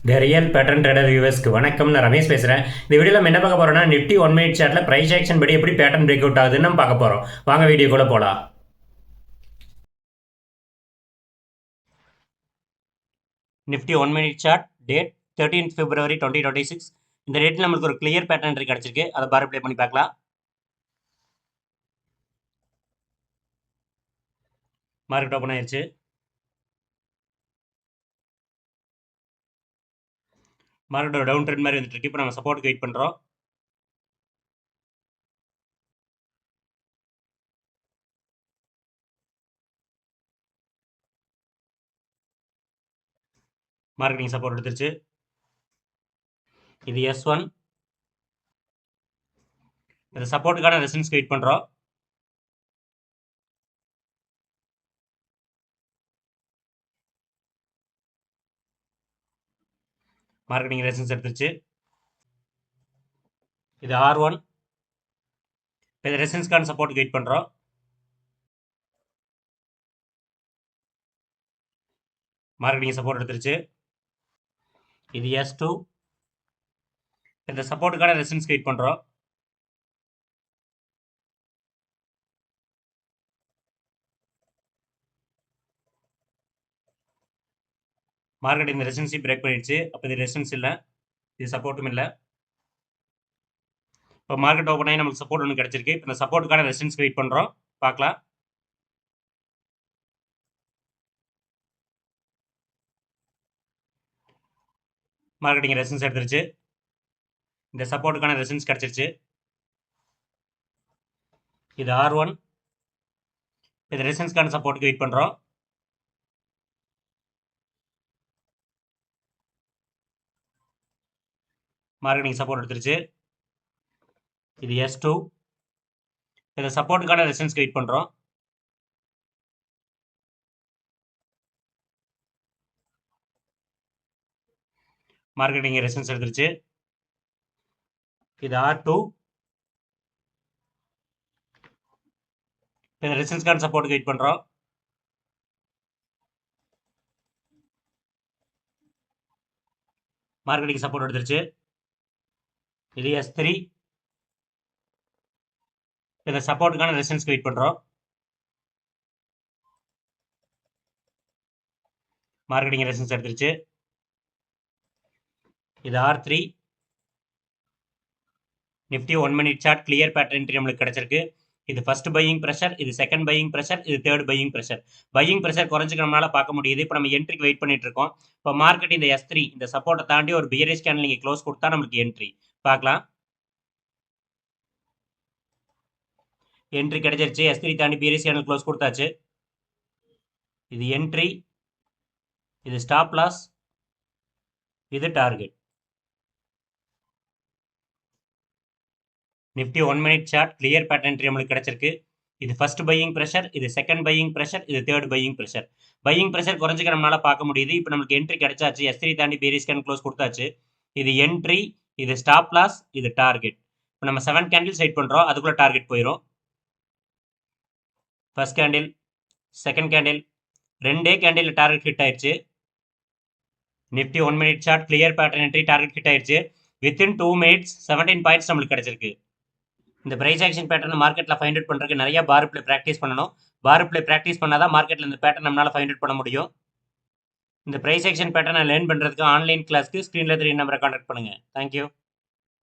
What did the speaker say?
The real pattern trader வியூவர்ஸ்க்கு வணக்கம். நான் ரமேஷ் பேசுகிறேன். இந்த வீடியோவில் நம்ம என்ன பார்க்க போகிறோம்னா, நிஃப்டி 1 மினிட் சார்ட்டில் ப்ரைஸ் ஆக்ஷன் படி எப்படி பேட்டர்ன் பிரேக் அவுட் ஆகுதுன்னு நம்ம பார்க்க போகிறோம். வாங்க வீடியோக்குள்ளே போகலாம். Nifty 1 minute chart date 13 February 2026. இந்த டேட்டில் நம்மளுக்கு ஒரு கிளியர் பேட்டர்ன் என்ட்ரி கிடச்சிருக்கு. அதை பார் ப்ளே பண்ணி பார்க்கலாம். மார்க்கெட் ஓப்பன் ஆயிடுச்சு. மார்க்கெட்டோட டவுன் ட்ரெண்ட் மாதிரி வந்துட்டு இருக்கு. இப்போ நம்ம சப்போர்ட்டுக்கு வெயிட் பண்ணுறோம். மார்க்கெட்டிங் சப்போர்ட் எடுத்துருச்சு. இது S1. இந்த சப்போர்ட்டுக்கான ரெசிஸ்டன்ஸ்க்கு வெயிட் பண்ணுறோம். மார்க்கெட்டிங் ரெசிஸ்டன்ஸ் எடுத்துருச்சு. இது R1. இப்போ இது ரெசிஸ்டன்ஸ்க்கான சப்போர்ட்டுக்கு வெயிட் பண்ணுறோம். மார்க்கெட்டிங் சப்போர்ட் எடுத்துருச்சு. இது S2. இந்த சப்போர்ட்டுக்கான ரெசிஸ்டன்ஸ்க்கு வெயிட் பண்ணுறோம். மார்க்கெட் இந்த ரெசிஸ்டன்ஸை பிரேக் பண்ணிடுச்சு. அப்போ இது ரெசிஸ்டன்ஸ் இல்லை, இது சப்போர்ட்டும் இல்லை. இப்போ மார்க்கெட் ஓப்பன் ஆகி நமக்கு சப்போர்ட் ஒன்று கிடச்சிருக்கு. இப்போ இந்த சப்போர்ட்டுக்கான ரெசிஸ்டன்ஸ்க்கு வெயிட் பண்ணுறோம். பார்க்கலாம். மார்க்கெட்டிங் ரெசிஸ்டன்ஸ் எடுத்துருச்சு. இந்த சப்போர்ட்டுக்கான ரெசிஸ்டன்ஸ் கிடச்சிருச்சு. இது R1. இது ரெசிஸ்டன்ஸ்க்கான சப்போர்ட்டுக்கு வெயிட் பண்ணுறோம். மார்க்கெட்டிங் சப்போர்ட் எடுத்துருச்சு. இது S2. இந்த சப்போர்ட்டுக்கான ரெசிஸ்டன்ஸ்க்கு வெயிட் பண்ணுறோம். மார்க்கெட்டிங் ரெசிஸ்டன்ஸ் எடுத்துருச்சு. இது R2. இந்த ரெசிஸ்டன்ஸ்க்கான சப்போர்ட்டுக்கு வெயிட் பண்ணுறோம். மார்க்கெட்டிங் சப்போர்ட் எடுத்துருச்சு. இது S3. இந்த சப்போர்ட்டுக்கான ரெசிஸ்டன்ஸ்க்கு வெயிட் பண்ணுறோம். மார்க்கெட்டிங் ரெசிஸ்டன்ஸ் எடுத்துருச்சு. இது R3. Nifty 1 minute chart clear pattern entry நம்மளுக்கு கிடைச்சிருக்கு. இது ஃபர்ஸ்ட் பையிங் ப்ரெஷர், இது செகண்ட் பையிங் ப்ரெஷர், இது third buying pressure. Buying pressure குறைஞ்சிக்க நம்மளால பார்க்க முடியுது. இப்போ நம்ம என்ட்ரிக்கு வெயிட் பண்ணிட்டு இருக்கோம். இப்போ மார்க்கெட் இந்த S3 இந்த சப்போர்ட்டை தாண்டி ஒரு பியரிஷ் கேண்டில் நீங்கள் க்ளோஸ் கொடுத்தா நம்மளுக்கு என்ட்ரி பார்க்கலாம். என்ட்ரி கிடைச்சிருச்சு. S3 தாண்டி பியரிஷ் கேண்டில் க்ளோஸ் கொடுத்தாச்சு. இது என்ட்ரி, இது ஸ்டாப் லாஸ், இது target. Nifty 1 minute chart clear pattern entry நம்மளுக்கு கிடைச்சிருக்கு. இது ஃபர்ஸ்ட் பையிங் ப்ரெஷர், இது செகண்ட் பையிங் ப்ரெஷர், இது third buying pressure. Buying pressure குறைஞ்சிக்க நம்மளால பார்க்க முடியுது. இப்போ நமக்கு என்ட்ரி கிடைச்சாச்சு. S3 தாண்டி பியரிஷ் கேண்டில் க்ளோஸ் கொடுத்தாச்சு. இது என்ட்ரி, இது ஸ்டாப் லாஸ், இது டார்கெட். இப்போ நம்ம 7 கேண்டில்ஸ் வெயிட் பண்ணுறோம். அதுக்குள்ள டார்கெட் போயிடும். ஃபர்ஸ்ட் கேண்டில், செகண்ட் கேண்டில், ரெண்டே கேண்டில் டார்கெட் ஹிட் ஆயிடுச்சு. Nifty 1 minute chart clear pattern entry target hit ஆயிடுச்சு. வித்தின் 2 மினிட்ஸ் 17 பாயிண்ட்ஸ் நம்மளுக்கு கிடைச்சிருக்கு. இந்த பிரைஸ் ஆக்ஷன் பேட்டர்ன் மார்க்கெட்டில் ஃபைண்ட் அவுட் பண்ணுறதுக்கு நிறைய பார் பிளே ப்ராக்டிஸ் பண்ணணும். பார் பிளே ப்ராக்டிஸ் பண்ணால் தான் மார்க்கெட்டில் இந்த பேட்டர்ன் நம்மளால் ஃபைண்ட் அவுட் பண்ண முடியும். இந்த பிரைஸ் ஆக்ஷன் பேட்டர்னை லேர்ன் பண்ணுறதுக்கு ஆன்லைன் கிளாஸ்க்கு ஸ்க்ரீனில் 3 நம்பரை கான்டாக்ட் பண்ணுங்கள். தேங்க்யூ.